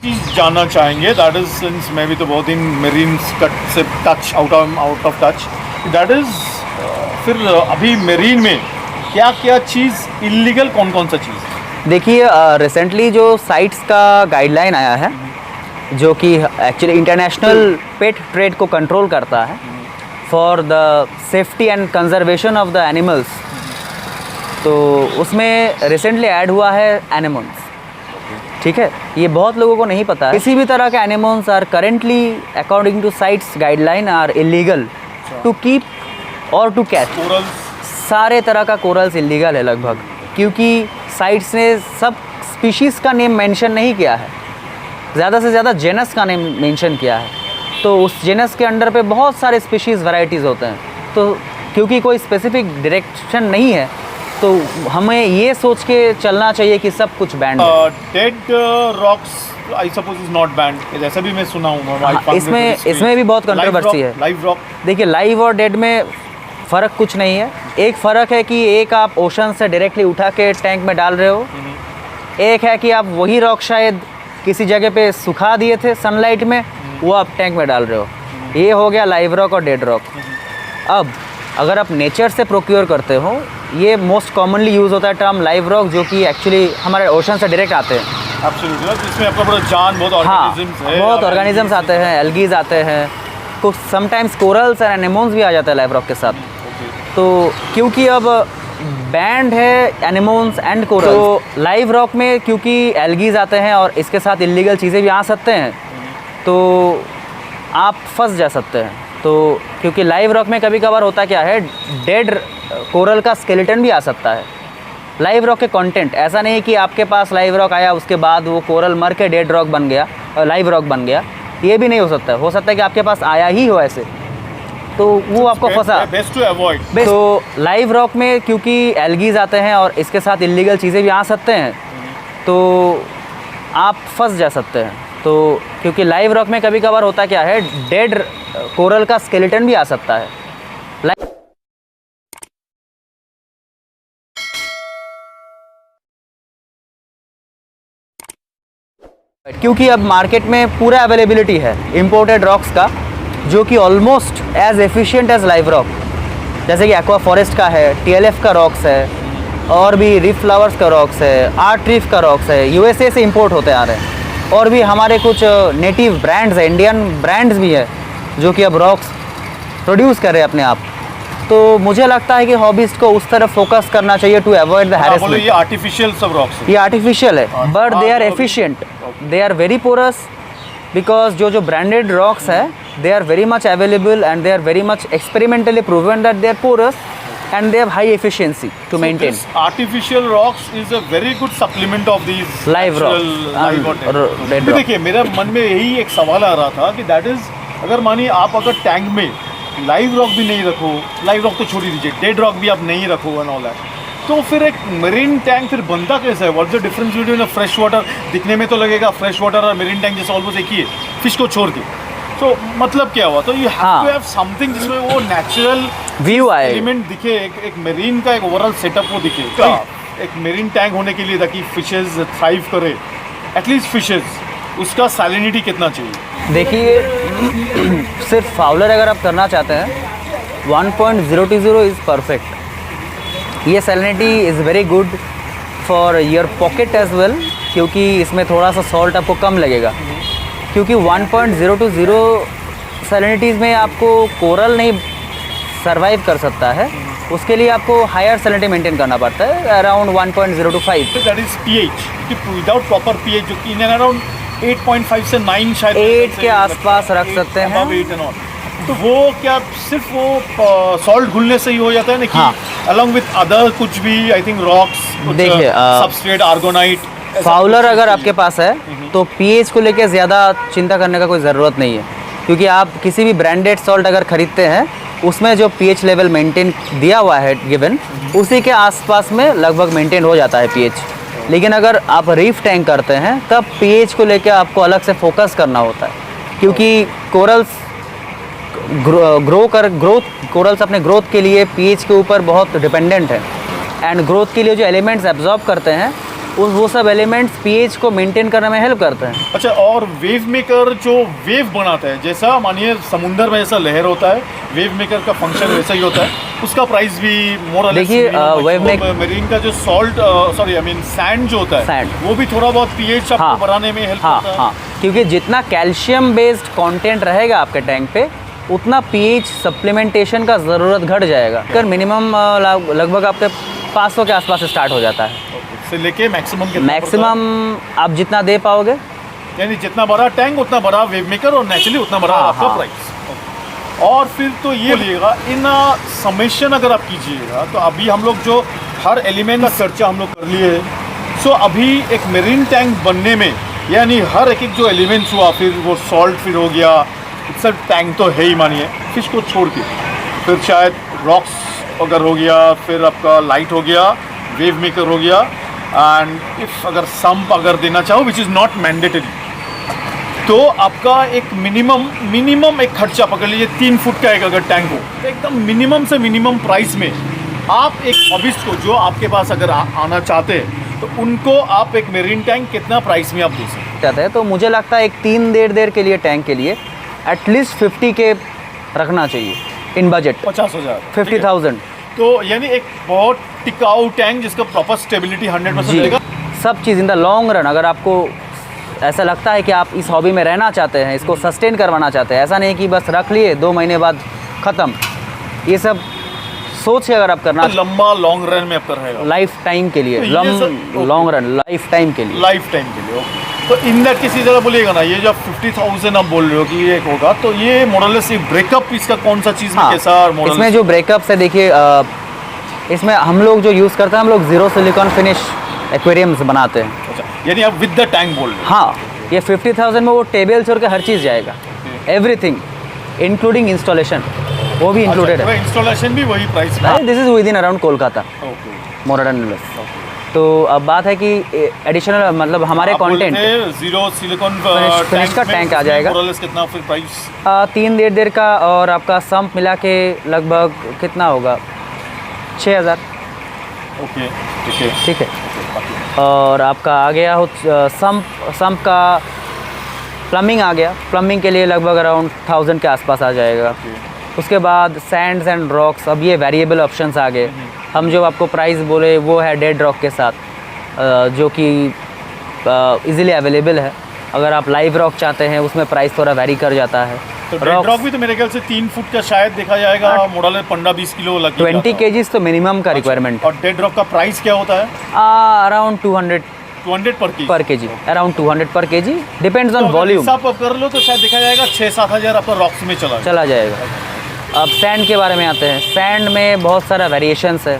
चीज़ जानना चाहेंगे, that is since मैं भी तो बहुत दिन मेरीन से touch out of touch, that is फिर अभी मेरीन में क्या क्या चीज़ इलीगल, कौन कौन सा चीज़? देखिए रिसेंटली जो साइट्स का गाइडलाइन आया है जो कि एक्चुअली इंटरनेशनल पेट ट्रेड को कंट्रोल करता है for the safety and conservation of the animals, तो उसमें रिसेंटली ऐड हुआ है एनिमल्स। ठीक है, ये बहुत लोगों को नहीं पता है। किसी भी तरह के animals are currently according to sites guideline are illegal to keep और टू कैच। सारे तरह का कोरल्स इलीगल है लगभग, क्योंकि साइट्स ने सब स्पीशीज़ का नेम मेंशन नहीं किया है, ज़्यादा से ज़्यादा जेनस का नेम मेंशन किया है। तो उस जेनस के अंडर पे बहुत सारे स्पीशीज़ वैरायटीज़ होते हैं, तो क्योंकि कोई स्पेसिफिक डायरेक्शन नहीं है तो हमें ये सोच के चलना चाहिए कि सब कुछ बैंड है। Dead rocks I suppose is not band, जैसा भी मैं सुना हूँ। इसमें भी बहुत कंट्रोवर्सी है। लाइव रॉक, देखिए लाइव और डेड में फ़र्क कुछ नहीं है। एक फ़र्क है कि एक आप ओशन से डायरेक्टली उठा के टैंक में डाल रहे हो, एक है कि आप वही रॉक शायद किसी जगह पे सुखा दिए थे सनलाइट में, वो आप टैंक में डाल रहे हो। ये हो गया लाइव रॉक और डेड रॉक। अब अगर आप नेचर से प्रोक्योर करते हो, ये मोस्ट कॉमनली यूज़ होता है टर्म लाइव रॉक, जो कि एक्चुअली हमारे ओशन से डायरेक्ट आते हैं। इसमें आपका बड़ा जान, बहुत ऑर्गेनिजम्स है, बहुत ऑर्गेनिजम्स आते हैं, एल्गीज आते हैं, कुछ समटाइम्स कोरल्स और एनेमोन्स भी आ जाते हैं लाइव रॉक के साथ। तो क्योंकि अब बैंड है एनेमोन्स एंड कोरल, तो लाइव रॉक में क्योंकि एल्गीज आते हैं और इसके साथ इलीगल चीज़ें भी आ सकते हैं, तो आप फंस जा सकते हैं। तो क्योंकि लाइव रॉक में कभी कभार होता क्या है, डेड कोरल का स्केलेटन भी आ सकता है लाइव रॉक के कंटेंट। ऐसा नहीं कि आपके पास लाइव रॉक आया उसके बाद वो कोरल मर के डेड रॉक बन गया और लाइव रॉक बन गया, ये भी नहीं हो सकता। हो सकता है कि आपके पास आया ही हो ऐसे, तो वो आपको फंसा। Best to avoid. तो लाइव रॉक में क्योंकि एल्गीज आते हैं और इसके साथ इलीगल चीज़ें भी आ सकते हैं, तो आप फंस जा सकते हैं। तो क्योंकि लाइव रॉक में कभी कभार होता क्या है, डेड कोरल का स्केलेटन भी आ सकता है। क्योंकि अब मार्केट में पूरा अवेलेबिलिटी है इम्पोर्टेड रॉक्स का, जो कि almost as efficient as live rock, जैसे कि एक्वा फॉरेस्ट का है, TLF का रॉक्स है, और भी रीफ फ्लावर्स का रॉक्स है, आर्ट रीफ का रॉक्स है, USA से इंपोर्ट होते आ रहे हैं। और भी हमारे कुछ नेटिव ब्रांड्स हैं, इंडियन ब्रांड्स भी है, जो कि अब रॉक्स प्रोड्यूस कर रहे हैं अपने आप। तो मुझे लगता है कि हॉबीस्ट को उस तरफ फोकस करना चाहिए टू अवॉइड द हैरेसमेंट। ये आर्टिफिशियल सब रॉक्स, ये आर्टिफिशियल है, but they are efficient, they are very porous, because जो ब्रांडेड रॉक्स है they are very much available and they are very much experimentally proven that they are porous and they have high efficiency to maintain. This artificial rocks is a very good supplement of these live rocks. देखिए मेरे मन में यही एक सवाल आ रहा था कि that is, अगर मानिए आप अगर टैंक में लाइव रॉक भी नहीं रखो, लाइव रॉक तो छोड़ दीजिए, डेड रॉक भी आप नहीं रखो एंड ऑल दैट, तो फिर एक मरीन टैंक फिर बनता कैसा है? What's the difference between a fresh water? दिखने में तो लगेगा फ्रेश वाटर और मरीन टैंक जैसा ऑलमोस्ट एक ही है, फिश को छोड़ के। तो मतलब क्या हुआ? तो you have to have something जिसमें वो नेचुरल व्यू आए, एलिमेंट दिखे, एक मरीन का एक ओवरऑल सेटअप वो दिखे। एक मरीन टैंक होने के लिए ताकि फिशेस थ्राइव करे, एटलीस्ट फिशेस, उसका सैलिनिटी कितना चाहिए? देखिए सिर्फ फाउलर अगर आप करना चाहते हैं 1.020 इज़ परफेक्ट। ये salinity is very good for your pocket as well, क्योंकि इसमें थोड़ा सा सॉल्ट आपको कम लगेगा। क्योंकि 1.020 सैलिनिटीज़ में आपको कोरल नहीं सरवाइव कर सकता है, उसके लिए आपको हायर सैलिनिटी मेंटेन करना पड़ता है, around 1.025। That is pH, without proper pH जो कि इन अराउंड 8.5 से 9 शायद 8 के आसपास रख सकते हैं। तो वो क्या सिर्फ वो सॉल्ट घुलने से ही हो जाता है ना, कि अलॉन्ग विद अदर कुछ भी, आई थिंक रॉक्स, देखिए सबस्ट्रेट, आर्गोनाइट, फाउलर अगर आपके पास है तो पीएच को लेके ज़्यादा चिंता करने का कोई ज़रूरत नहीं है, क्योंकि आप किसी भी ब्रांडेड सॉल्ट अगर ख़रीदते हैं उसमें जो पीएच लेवल मेंटेन दिया हुआ है गिवन, उसी के आसपास में लगभग मेंटेन हो जाता है पीएच। लेकिन अगर आप रीफ टैंक करते हैं तब पीएच को लेके आपको अलग से फोकस करना होता है, क्योंकि कोरल्स कोरल्स अपने ग्रोथ के लिए पीएच के ऊपर बहुत डिपेंडेंट है, एंड ग्रोथ के लिए जो एलिमेंट्स एब्जॉर्ब करते हैं वो सब एलिमेंट्स पीएच को मेंटेन करने में हेल्प करते हैं। अच्छा, और वेव मेकर जो वेव बनाता है, जैसा मानिए समुंदर में जैसा लहर होता है, वेव मेकर का फंक्शन वैसा ही होता है, उसका प्राइस भी मोर और लेस। देखिए, वेव मरीन का जो salt sorry I mean sand जो होता है, सैंड वो भी थोड़ा बहुत पीएच आपको बढ़ाने में हेल्प करता है। हाँ, क्योंकि जितना कैल्शियम बेस्ड कंटेंट रहेगा आपके टैंक पे, उतना पीएच सप्लीमेंटेशन का ज़रूरत घट जाएगा। अगर मिनिमम लगभग आपके 500 के आसपास स्टार्ट हो जाता है, से लेके मैक्सिमम आप जितना दे पाओगे, यानी जितना बड़ा टैंक उतना बड़ा वेव मेकर और नेचुरली उतना बड़ा आपका प्राइस। और फिर तो ये बोलिएगा, इन समेशन अगर आप कीजिएगा तो अभी हम लोग जो हर एलिमेंट का चर्चा हम लोग कर लिए, सो अभी एक मेरीन टैंक बनने में यानी हर एक जो एलिमेंट्स हुआ, फिर वो सॉल्ट फिर हो गया, सब टैंक तो है ही मानिए, फिश को छोड़ के फिर शायद रॉक्स अगर हो गया, फिर आपका लाइट हो गया, वेव मेकर हो गया, एंड इफ अगर सम्प अगर देना चाहो विच इज़ नॉट मैंडेटरी, तो आपका एक मिनिमम एक खर्चा पकड़ लीजिए 3 फुट का एक अगर टैंक हो, तो एकदम मिनिमम से मिनिमम प्राइस में आप एक हॉबिस्ट को जो आपके पास अगर आना चाहते हैं तो उनको आप एक मेरीन टैंक कितना प्राइस में आप दे सकते हैं। तो मुझे लगता है एक 3 के लिए टैंक के लिए एटलीस्ट 50 के रखना चाहिए इन बजट। 50,000 50,000 तो यानी एक बहुत टिकाऊ टैंक जिसका प्रॉपर स्टेबिलिटी 100% रहेगा। सब चीज़ इन द लॉन्ग रन, अगर आपको ऐसा लगता है कि आप इस हॉबी में रहना चाहते हैं, इसको सस्टेन करवाना चाहते हैं, ऐसा नहीं कि बस रख लिए 2 महीने बाद ख़त्म, ये सब सोच के अगर आप करना तो लंबा लॉन्ग रन में आपका रहेगा, लाइफ टाइम के लिए, लॉन्ग रन लाइफ टाइम के लिए, ओके। तो इन दैट किसी जगह बोलिएगा ना, ये जब 50,000 आप बोल रहे हो कि ये होगा, तो ये मॉडलेस ब्रेकअप इसका कौन सा चीज़ में कैसा मॉडल? इसमें जो ब्रेकअप्स है, देखिए इसमें हम लोग जो यूज़ करते हैं, हम लोग 0 सिलिकॉन फिनिश एक्वेरियम्स बनाते हैं। अच्छा, यानी आप विद द टैंक बोल रहे हो? हाँ, ये 50,000 में वो टेबल छोड़ के हर चीज़ जाएगा, एवरीथिंग इंक्लूडिंग इंस्टॉलेशन, वो भी इंक्लूडेड है। इंस्टॉलेशन भी वही प्राइस में? This is within around Kolkata, more or less. तो अब बात है कि एडिशनल मतलब हमारे कंटेंट 0 सिलिकॉन फिनिश का टैंक आ जाएगा। कितना फिर प्राइस? 3-1.5 का, और आपका सम्प मिला के लगभग कितना होगा, 6,000। ओके, ठीक है। और आपका आ गया हो सम्प का प्लम्बिंग आ गया, प्लम्बिंग के लिए लगभग अराउंड 1000 के आसपास आ जाएगा। उसके बाद सैंड्स एंड रॉक्स, अब ये वेरिएबल ऑप्शंस आ गए। हम जो आपको प्राइस बोले वो है डेड रॉक के साथ, जो कि इजीली अवेलेबल है। अगर आप लाइव रॉक चाहते हैं उसमें प्राइस थोड़ा वेरी कर जाता है। तो डेड रॉक भी तो मेरे ख्याल से 3 फुट का शायद देखा जाएगा, मॉडल 15-20 किलो लग 20 kgs तो मिनिमम का रिक्वायरमेंट। और डेड रॉक का प्राइस क्या होता है? अराउंड 200 पर केजी, अराउंड 200 पर केजी, डिपेंड्स ऑन वॉल्यूम। आप कर लो तो शायद देखा जाएगा 6-7 हज़ार आपका रॉक्स में चला जाएगा। अब सैंड के बारे में आते हैं। सैंड में बहुत सारा वेरिएशंस है।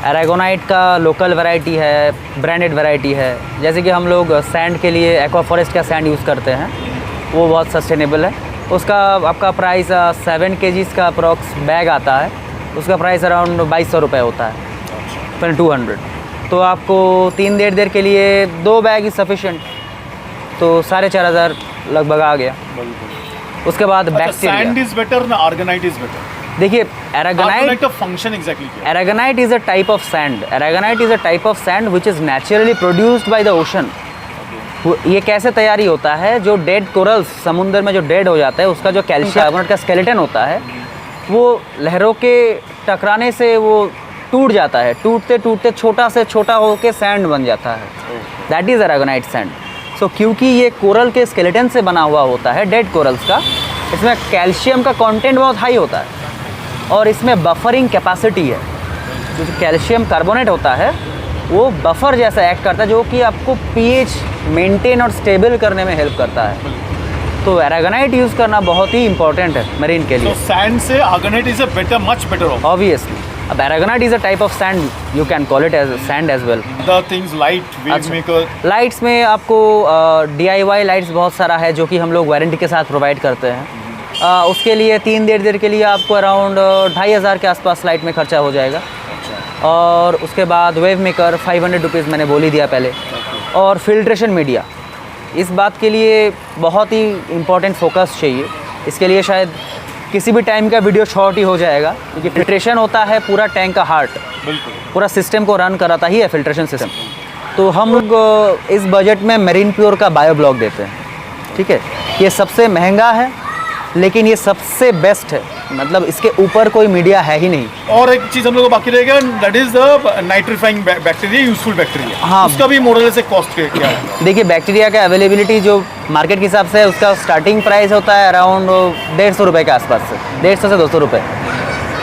एरागोनाइट का लोकल वैरायटी है, ब्रांडेड वैरायटी है। जैसे कि हम लोग सैंड के लिए एक्वा फॉरेस्ट का सैंड यूज़ करते हैं, वो बहुत सस्टेनेबल है। उसका आपका प्राइस 7 kgs का अप्रॉक्स बैग आता है, उसका प्राइस अराउंड 2200 रुपये होता है, फिर 200। तो आपको 3-1.5 के लिए 2 बैग इज सफिशेंट, तो 4,500 लगभग आ गया। उसके बाद सैंड इज बेटर ना आर्गेनाइट इज बेटर? देखिए, एरागोनाइट का फंक्शन एग्जैक्टली क्या है? Aragonite is a type of sand. Aragonite is a type of sand which is naturally produced by the ocean. ये कैसे तैयारी होता है, जो डेड कोरल्स समुद्र में जो डेड हो जाता है, उसका जो कैल्शियम कार्बोनेट का स्केलेटन होता है, वो लहरों के टकराने से वो टूट जाता है। टूटते टूटते छोटा से छोटा होकर सैंड बन जाता है। That is aragonite sand. So क्योंकि ये कोरल के स्केलेटन से बना हुआ होता है, डेड कोरल्स का, इसमें कैल्शियम का कंटेंट बहुत हाई होता है और इसमें बफरिंग कैपेसिटी है। जो कैल्शियम कार्बोनेट होता है वो बफर जैसा एक्ट करता है, जो कि आपको पीएच मेंटेन और स्टेबल करने में हेल्प करता है। तो एरागोनाइट यूज़ करना बहुत ही इंपॉर्टेंट है मरीन के लिए। सैंड से aragonite is a better, much better obviously. अब aragonite is a type of sand, you can call it as sand as well. The things light wave maker, lights में आपको DIY lights बहुत सारा है, जो कि हम लोग वारंटी के साथ प्रोवाइड करते हैं। उसके लिए 3-1.5 के लिए आपको अराउंड 2,500 के आसपास लाइट में खर्चा हो जाएगा। और उसके बाद वेव मेकर 500 रुपीज़ मैंने बोल ही दिया पहले। और फिल्ट्रेशन मीडिया, इस बात के लिए बहुत ही इम्पोर्टेंट फोकस चाहिए। इसके लिए शायद किसी भी टाइम का वीडियो शॉर्ट ही हो जाएगा, क्योंकि फिल्ट्रेशन होता है पूरा टैंक का हार्ट, बिल्कुल पूरा सिस्टम को रन कराता ही है फिल्ट्रेशन सिस्टम। तो हम लोग इस बजट में मेरीन प्योर का बायो ब्लॉक देते हैं, ठीक है। ये सबसे महंगा है लेकिन ये सबसे बेस्ट है, मतलब इसके ऊपर कोई मीडिया है ही नहीं। और एक चीज हम लोग को बाकी रहेगा, that is the nitrifying bacteria, useful bacteria. हाँ। उसका भी मॉडल से कॉस्ट क्या है? देखिए बैक्टीरिया का अवेलेबिलिटी जो मार्केट के हिसाब से है उसका स्टार्टिंग प्राइस होता है अराउंड 150 रुपये के आसपास से, 150 से 200 रुपये,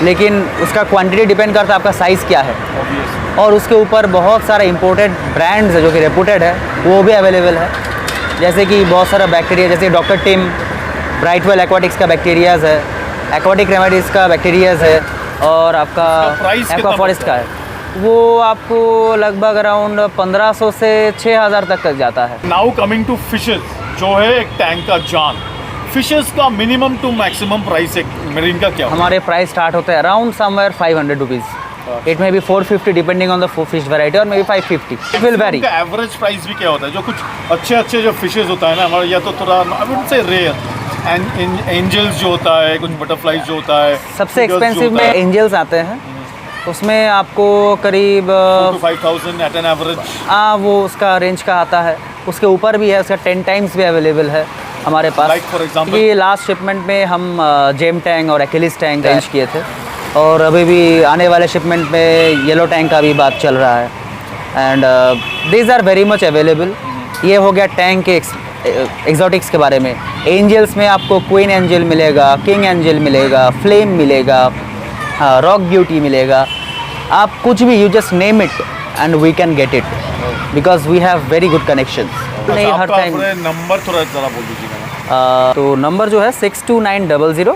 लेकिन उसका क्वांटिटी डिपेंड करता है आपका साइज़ क्या है। और उसके ऊपर बहुत सारे इंपोर्टेड ब्रांड्स है जो कि रेपुटेड है, वो भी अवेलेबल है। जैसे कि बहुत सारा बैक्टीरिया, जैसे डॉक्टर टिम, ब्राइटवेल एक्वाटिक्स का बैक्टीरियाज है, एक्वाटिक रेमेडीज़ का बैक्टीरियाज है, और आपका एक्वा फॉरेस्ट का है, वो आपको लगभग अराउंड 1500 से 6000 तक जाता है। नाउ कमिंग टू फिशेस, जो है एक टैंक का जान, फिशेस का मिनिमम टू मैक्सिमम प्राइस एक मेरीन का क्या? हमारे प्राइस स्टार्ट होते हैं around somewhere 500 rupees, it may be 450 depending on the fish variety, और may be 550, it will vary. Average price भी क्या होता है? जो कुछ अच्छे जो फिशेस होता है ना हमारे, या तो थोड़ा I would say rare, angels जो होता है, कुछ बटरफ्लाईज जो होता है, सबसे एक्सपेंसिव में एंजल्स आते हैं, उसमें आपको करीब 5,000 एट एन एवरेज। वो उसका रेंज का आता है। उसके ऊपर भी है, उसका 10 टाइम्स भी अवेलेबल है हमारे पास। Like for example? ये लास्ट शिपमेंट में हम जेम टैंक और एक्लिस टैंक रेंज किए थे, और अभी भी आने वाले शिपमेंट में येलो टैंक का भी बात चल रहा है, and these are very much available. ये हो गया टैंक के एक्जॉटिक्स के बारे में। एंजल्स में आपको क्वीन एंजल मिलेगा, किंग एंजल मिलेगा, फ्लेम मिलेगा, रॉक ब्यूटी मिलेगा, आप कुछ भी, you just name it and we can get it, because we have very good connections. नहीं हर टाइम नंबर थोड़ा ज़रा बोल दीजिएगा। तो नंबर जो है 62900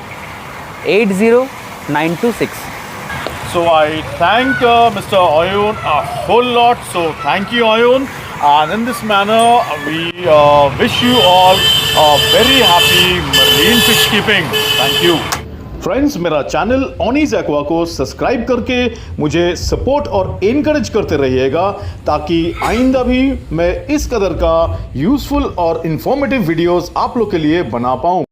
80926। So I thank Mr. Oyun a whole lot. So thank you, Oyun. And in this manner, we wish you all a very happy marine fish keeping. Thank you. Friends, मेरा channel ऑनीज aqua को subscribe करके मुझे support और encourage करते रहिएगा, ताकि आइंदा भी मैं इस कदर का यूजफुल और इंफॉर्मेटिव वीडियोस आप लोग के लिए बना पाऊँ।